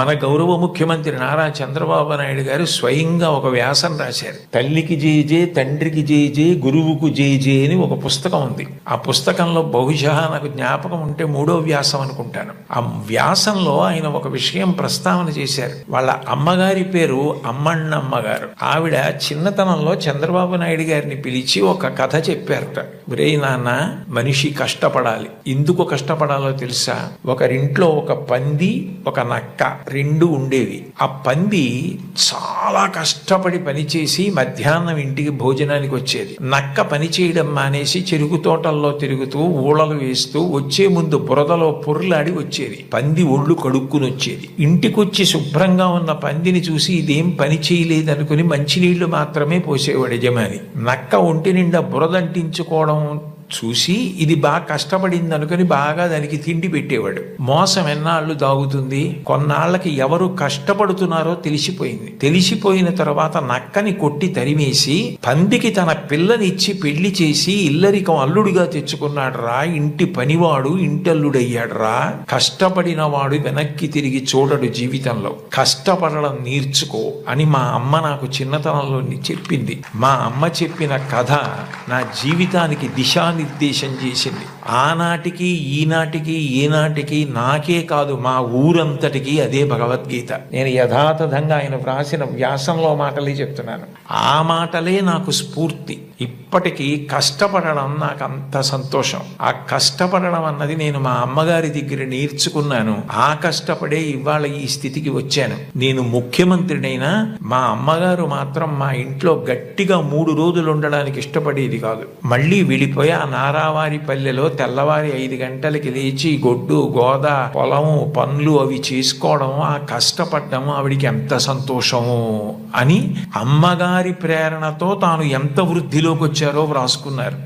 మన గౌరవ ముఖ్యమంత్రి నారా చంద్రబాబు నాయుడు గారు స్వయంగా ఒక వ్యాసం రాశారు. తల్లికి జేజే, తండ్రికి జేజే, గురువుకు జేజే అని ఒక పుస్తకం ఉంది. ఆ పుస్తకంలో బహుశా నాకు జ్ఞాపకం ఉంటే 3వ వ్యాసం అనుకుంటాను. ఆ వ్యాసంలో ఆయన ఒక విషయం ప్రస్తావన చేశారు. వాళ్ళ అమ్మగారి పేరు అమ్మಣ್ಣమ్మ గారు. ఆవిడ చిన్నతనంలో చంద్రబాబు నాయుడు గారిని పిలిచి ఒక కథ చెప్పారట. ఒరేయ్ నాన్న, మనిషి కష్టపడాలి. ఎందుకు కష్టపడాలో తెలుసా? ఒకరింట్లో ఒక పంది, ఒక నక్క రెండు ఉండేవి. ఆ పంది చాలా కష్టపడి పనిచేసి మధ్యాహ్నం ఇంటికి భోజనానికి వచ్చేది. నక్క పని చేయడం మానేసి చెరుకు తోటల్లో తిరుగుతూ ఊళలు వేస్తూ వచ్చే ముందు బురదలో పొర్లాడి వచ్చేది. పంది ఒళ్ళు కడుక్కుని వచ్చేది. ఇంటికొచ్చి శుభ్రంగా ఉన్న పందిని చూసి ఇదేం పని చేయలేదనుకుని మంచినీళ్లు మాత్రమే పోసేవాడు యజమాని. నక్క ఒంటి నిండా బురదంటించుకోవడం చూసి ఇది బాగా కష్టపడింది అనుకుని బాగా దానికి తిండి పెట్టేవాడు. మోసం ఎన్నాళ్ళు దాగుతుంది? కొన్నాళ్లకి ఎవరు కష్టపడుతున్నారో తెలిసిపోయింది. తెలిసిపోయిన తర్వాత నక్కని కొట్టి తరిమేసి పందికి తన పిల్లనిచ్చి పెళ్లి చేసి ఇల్లరికం అల్లుడిగా తెచ్చుకున్నాడు రా. ఇంటి పనివాడు ఇంటల్లుడయ్యాడు రా. కష్టపడిన వాడు వెనక్కి తిరిగి చూడడు జీవితంలో. కష్టపడడం నేర్చుకో అని మా అమ్మ నాకు చిన్నతనంలో చెప్పింది. మా అమ్మ చెప్పిన కథ నా జీవితానికి దిశానిర్దేశం చేసింది. ఆనాటికి ఈనాటికి ఏనాటికి నాకే కాదు మా ఊరంతటికి అదే భగవద్గీత. నేను యథాతథంగా ఆయన వ్రాసిన వ్యాసంలో మాటలే చెప్తున్నాను. ఆ మాటలే నాకు స్ఫూర్తి. ఇప్పటికీ కష్టపడడం నాకు అంత సంతోషం. ఆ కష్టపడడం అన్నది నేను మా అమ్మగారి దగ్గర నేర్చుకున్నాను. ఆ కష్టపడే ఇవాళ ఈ స్థితికి వచ్చాను. నేను ముఖ్యమంత్రినైనా మా అమ్మగారు మాత్రం మా ఇంట్లో గట్టిగా 3 రోజులు ఉండడానికి ఇష్టపడేది కాదు. మళ్ళీ వెళ్ళిపోయి ఆ నారావారి పల్లెలో తెల్లవారి 5 గంటలకి లేచి గొడ్డు గోద పొలము పనులు అవి చేసుకోవడం, ఆ కష్టపడ్డం ఆవిడికి ఎంత సంతోషము అని అమ్మగారి ప్రేరణతో తాను ఎంత వృద్ధిలోకి వచ్చారో వ్రాసుకున్నారు.